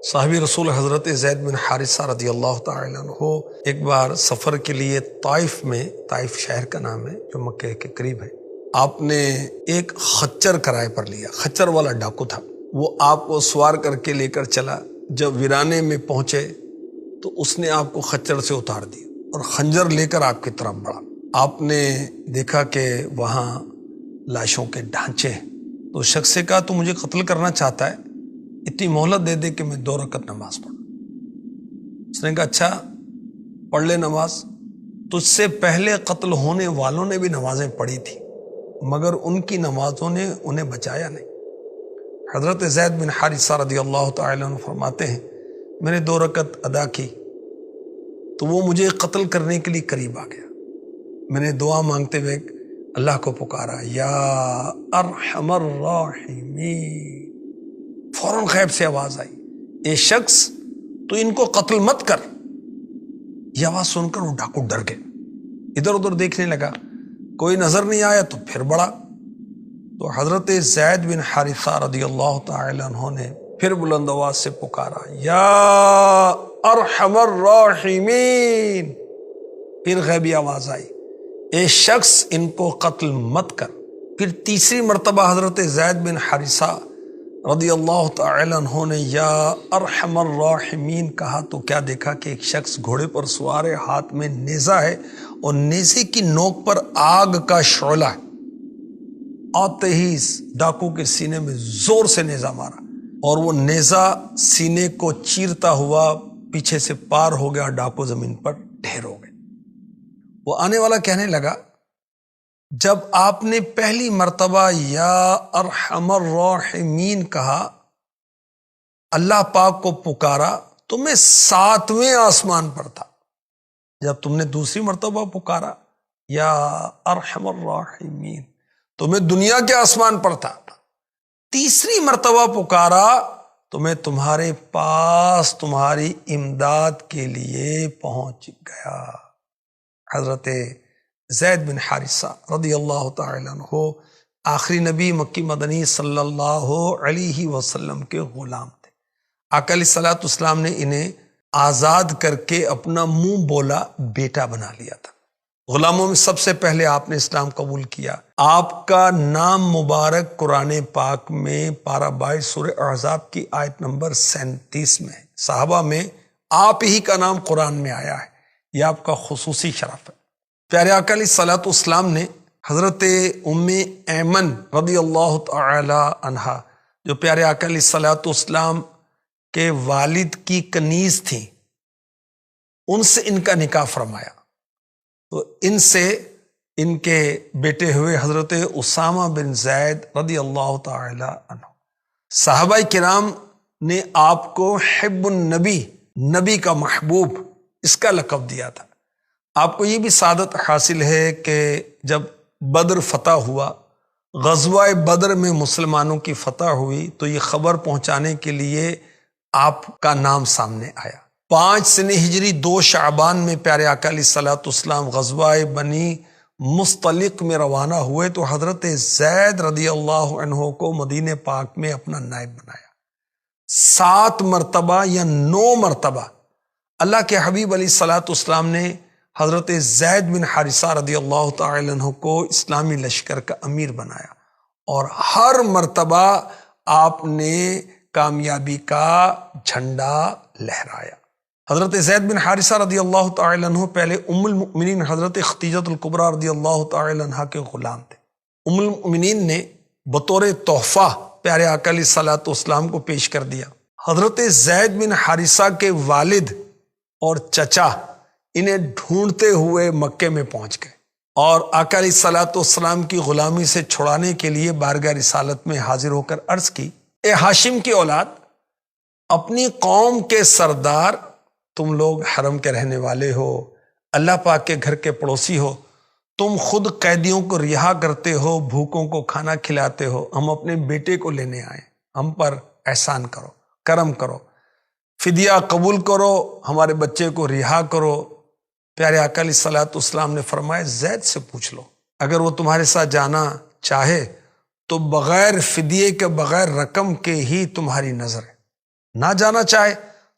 صحابی رسول حضرت زید بن حارثہ رضی اللہ تعالی عنہ ایک بار سفر کے لیے طائف میں، طائف شہر کا نام ہے جو مکہ کے قریب ہے، آپ نے ایک خچر کرائے پر لیا۔ خچر والا ڈاکو تھا، وہ آپ کو سوار کر کے لے کر چلا۔ جب ویرانے میں پہنچے تو اس نے آپ کو خچر سے اتار دیا اور خنجر لے کر آپ کی طرف بڑھا۔ آپ نے دیکھا کہ وہاں لاشوں کے ڈھانچے ہیں، تو شخص سے کہا تو مجھے قتل کرنا چاہتا ہے، اتنی مہلت دے دے کہ میں 2 رکعت نماز پڑھوں۔ اس نے کہا اچھا پڑھ لے نماز۔ تجھ سے پہلے قتل ہونے والوں نے بھی نمازیں پڑھی تھی مگر ان کی نمازوں نے انہیں بچایا نہیں۔ حضرت زید بن حارثہ رضی اللہ تعالی عنہ فرماتے ہیں میں نے 2 رکعت ادا کی تو وہ مجھے قتل کرنے کے لیے قریب آ گیا۔ میں نے دعا مانگتے ہوئے اللہ کو پکارا، یا ارحم الراحمین۔ فوراً غیب سے آواز آئی، اے شخص تو ان کو قتل مت کر۔ یہ آواز سن کر وہ ڈاکو ڈر گئے، ادھر ادھر دیکھنے لگا، کوئی نظر نہیں آیا تو پھر بڑھا۔ تو حضرت زید بن حارثہ رضی اللہ تعالی عنہ نے پھر بلند آواز سے پکارا، یا ارحم الراحمین۔ پھر غیبی آواز آئی، اے شخص ان کو قتل مت کر۔ پھر تیسری مرتبہ حضرت زید بن حارثہ رضی اللہ تعالی عنہ نے یا ارحم الراحمین کہا تو کیا دیکھا کہ ایک شخص گھوڑے پر سوار ہے، ہاتھ میں نیزہ ہے اور نیزے کی نوک پر آگ کا شعلہ ہے۔ آتے ہی ڈاکو کے سینے میں زور سے نیزہ مارا اور وہ نیزہ سینے کو چیرتا ہوا پیچھے سے پار ہو گیا، ڈاکو زمین پر ڈھیر ہو گئے۔ وہ آنے والا کہنے لگا، جب آپ نے پہلی مرتبہ یا ارحم الراحمین کہا، اللہ پاک کو پکارا تو میں 7ویں آسمان پر تھا۔ جب تم نے دوسری مرتبہ پکارا یا ارحم الراحمین تو میں دنیا کے آسمان پر تھا۔ تیسری مرتبہ پکارا تو میں تمہارے پاس تمہاری امداد کے لیے پہنچ گیا۔ حضرت زید بن حارثہ رضی اللہ تعالی عنہ آخری نبی مکی مدنی صلی اللہ علیہ وسلم کے غلام تھے۔ آقا علیہ الصلوۃ والسلام نے انہیں آزاد کر کے اپنا منہ بولا بیٹا بنا لیا تھا۔ غلاموں میں سب سے پہلے آپ نے اسلام قبول کیا۔ آپ کا نام مبارک قرآن پاک میں پارہ 22 سورہ احزاب کی آیت نمبر 37 میں ہے۔ صحابہ میں آپ ہی کا نام قرآن میں آیا ہے، یہ آپ کا خصوصی شرف ہے۔ پیارے آقا علیہ الصلوۃ والسلام نے حضرت ام ایمن رضی اللہ تعالی عنہا جو پیارے آقا علیہ الصلوۃ والسلام کے والد کی کنیز تھیں، ان سے ان کا نکاح فرمایا۔ تو ان سے ان کے بیٹے ہوئے حضرت اسامہ بن زید رضی اللہ تعالی عنہ۔ صحابہ کرام نے آپ کو حب النبی، نبی کا محبوب، اس کا لقب دیا تھا۔ آپ کو یہ بھی سعادت حاصل ہے کہ جب بدر فتح ہوا، غزوہ بدر میں مسلمانوں کی فتح ہوئی، تو یہ خبر پہنچانے کے لیے آپ کا نام سامنے آیا۔ 5 سنہ ہجری 2 شعبان میں پیارے آقا علیہ الصلوۃ والسلام غزوہ بنی مصطلق میں روانہ ہوئے تو حضرت زید رضی اللہ عنہ کو مدینہ پاک میں اپنا نائب بنایا۔ 7 مرتبہ یا 9 مرتبہ اللہ کے حبیب علیہ الصلوۃ والسلام نے حضرت زید بن حارثہ رضی اللہ تعالی عنہ کو اسلامی لشکر کا امیر بنایا، اور ہر مرتبہ آپ نے کامیابی کا جھنڈا لہرایا۔ حضرت زید بن حارثہ رضی اللہ تعالی عنہ پہلے ام المؤمنین حضرت خدیجہ الکبریٰ رضی اللہ تعالی عنہ کے غلام تھے۔ ام المؤمنین نے بطور تحفہ پیارے آقا علیہ الصلوۃ والسلام کو پیش کر دیا۔ حضرت زید بن حارثہ کے والد اور چچا انہیں ڈھونڈتے ہوئے مکے میں پہنچ گئے اور آقا علیہ الصلوۃ والسلام کی غلامی سے چھڑانے کے لیے بارگاہ رسالت میں حاضر ہو کر عرض کی، اے ہاشم کی اولاد، اپنی قوم کے سردار، تم لوگ حرم کے رہنے والے ہو، اللہ پاک کے گھر کے پڑوسی ہو، تم خود قیدیوں کو رہا کرتے ہو، بھوکوں کو کھانا کھلاتے ہو، ہم اپنے بیٹے کو لینے آئے، ہم پر احسان کرو، کرم کرو، فدیہ قبول کرو، ہمارے بچے کو رہا کرو۔ پیارے آقا علیہ الصلوۃ والسلام نے فرمایا زید سے پوچھ لو، اگر وہ تمہارے ساتھ جانا چاہے تو بغیر فدیے کے، بغیر رقم کے ہی تمہاری نظر ہے، نہ جانا چاہے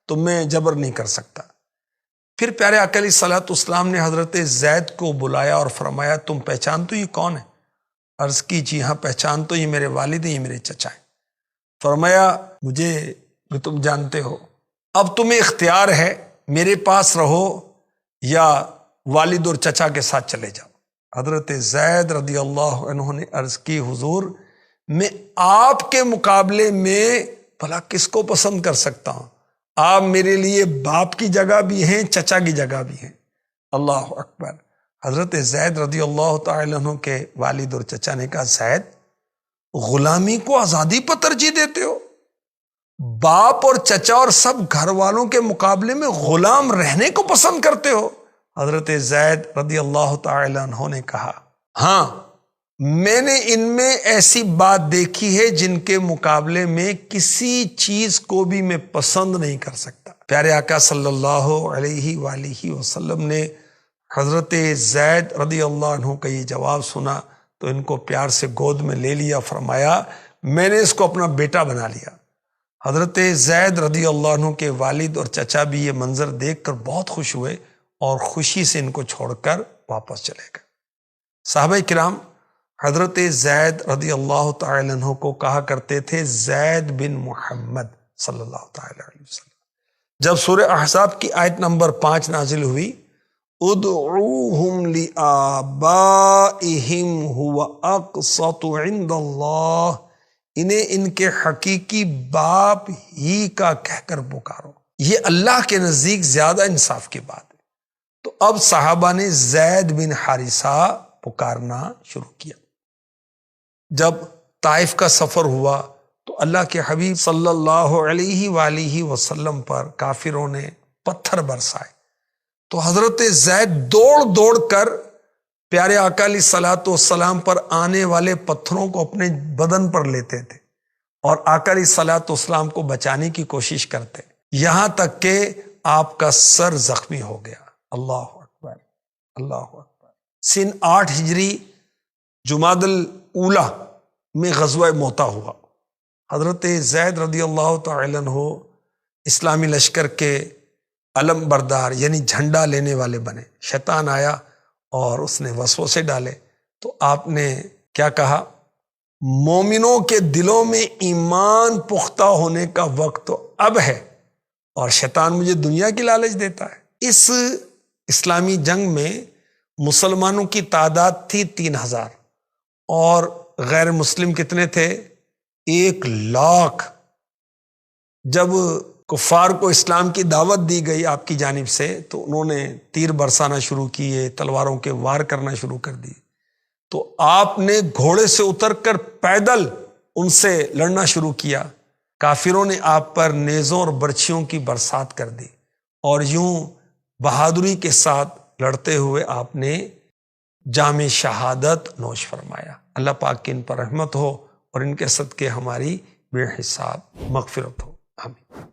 تو میں جبر نہیں کر سکتا۔ پھر پیارے آقا علیہ الصلوۃ والسلام نے حضرت زید کو بلایا اور فرمایا تم پہچان تو یہ کون ہے؟ عرض کی جی ہاں پہچان تو یہ میرے والد ہیں، یہ میرے چچا ہیں۔ فرمایا مجھے بھی تم جانتے ہو، اب تمہیں اختیار ہے میرے پاس رہو یا والد اور چچا کے ساتھ چلے جاؤ۔ حضرت زید رضی اللہ عنہ نے عرض کی حضور میں آپ کے مقابلے میں بھلا کس کو پسند کر سکتا ہوں؟ آپ میرے لیے باپ کی جگہ بھی ہیں، چچا کی جگہ بھی ہیں۔ اللہ اکبر۔ حضرت زید رضی اللہ تعالی عنہ کے والد اور چچا نے کہا زید غلامی کو آزادی پر ترجیح دیتے ہو؟ باپ اور چچا اور سب گھر والوں کے مقابلے میں غلام رہنے کو پسند کرتے ہو؟ حضرت زید رضی اللہ تعالی عنہ نے کہا ہاں میں نے ان میں ایسی بات دیکھی ہے جن کے مقابلے میں کسی چیز کو بھی میں پسند نہیں کر سکتا۔ پیارے آقا صلی اللہ علیہ وآلہ وسلم نے حضرت زید رضی اللہ عنہ کا یہ جواب سنا تو ان کو پیار سے گود میں لے لیا، فرمایا میں نے اس کو اپنا بیٹا بنا لیا۔ حضرت زید رضی اللہ عنہ کے والد اور چچا بھی یہ منظر دیکھ کر بہت خوش ہوئے اور خوشی سے ان کو چھوڑ کر واپس چلے گئے۔ صحابہ کرام حضرت زید رضی اللہ تعالی عنہ کو کہا کرتے تھے زید بن محمد صلی اللہ تعالی علیہ وسلم۔ جب سورہ احزاب کی آیت نمبر 5 نازل ہوئی ادعوہم لآبائہم ہوا اقسط عند اللہ، انہیں ان کے حقیقی باپ ہی کا کہہ کر پکارو، یہ اللہ کے نزدیک زیادہ انصاف کی بات ہے۔ تو اب صحابہ نے زید بن حارثہ پکارنا شروع کیا۔ جب طائف کا سفر ہوا تو اللہ کے حبیب صلی اللہ علیہ وآلہ وسلم پر کافروں نے پتھر برسائے تو حضرت زید دوڑ دوڑ کر پیارے آقا علیہ الصلوۃ والسلام پر آنے والے پتھروں کو اپنے بدن پر لیتے تھے اور آقا علیہ الصلوۃ والسلام کو بچانے کی کوشش کرتے، یہاں تک کہ آپ کا سر زخمی ہو گیا۔ اللہ اکبر، اللہ اکبر۔ سن 8 ہجری جمادی الاولیٰ میں غزوہ موتا ہوا۔ حضرت زید رضی اللہ تعالی عنہ اسلامی لشکر کے علم بردار یعنی جھنڈا لینے والے بنے۔ شیطان آیا اور اس نے وسوسے ڈالے تو آپ نے کیا کہا مومنوں کے دلوں میں ایمان پختہ ہونے کا وقت تو اب ہے اور شیطان مجھے دنیا کی لالچ دیتا ہے۔ اس اسلامی جنگ میں مسلمانوں کی تعداد تھی 3000 اور غیر مسلم کتنے تھے؟ 1,00,000۔ جب کفار کو اسلام کی دعوت دی گئی آپ کی جانب سے تو انہوں نے تیر برسانا شروع کیے، تلواروں کے وار کرنا شروع کر دی، تو آپ نے گھوڑے سے اتر کر پیدل ان سے لڑنا شروع کیا۔ کافروں نے آپ پر نیزوں اور برچھیوں کی برسات کر دی اور یوں بہادری کے ساتھ لڑتے ہوئے آپ نے جام شہادت نوش فرمایا۔ اللہ پاک کی ان پر رحمت ہو اور ان کے صدقے ہماری بے حساب مغفرت ہو، آمین۔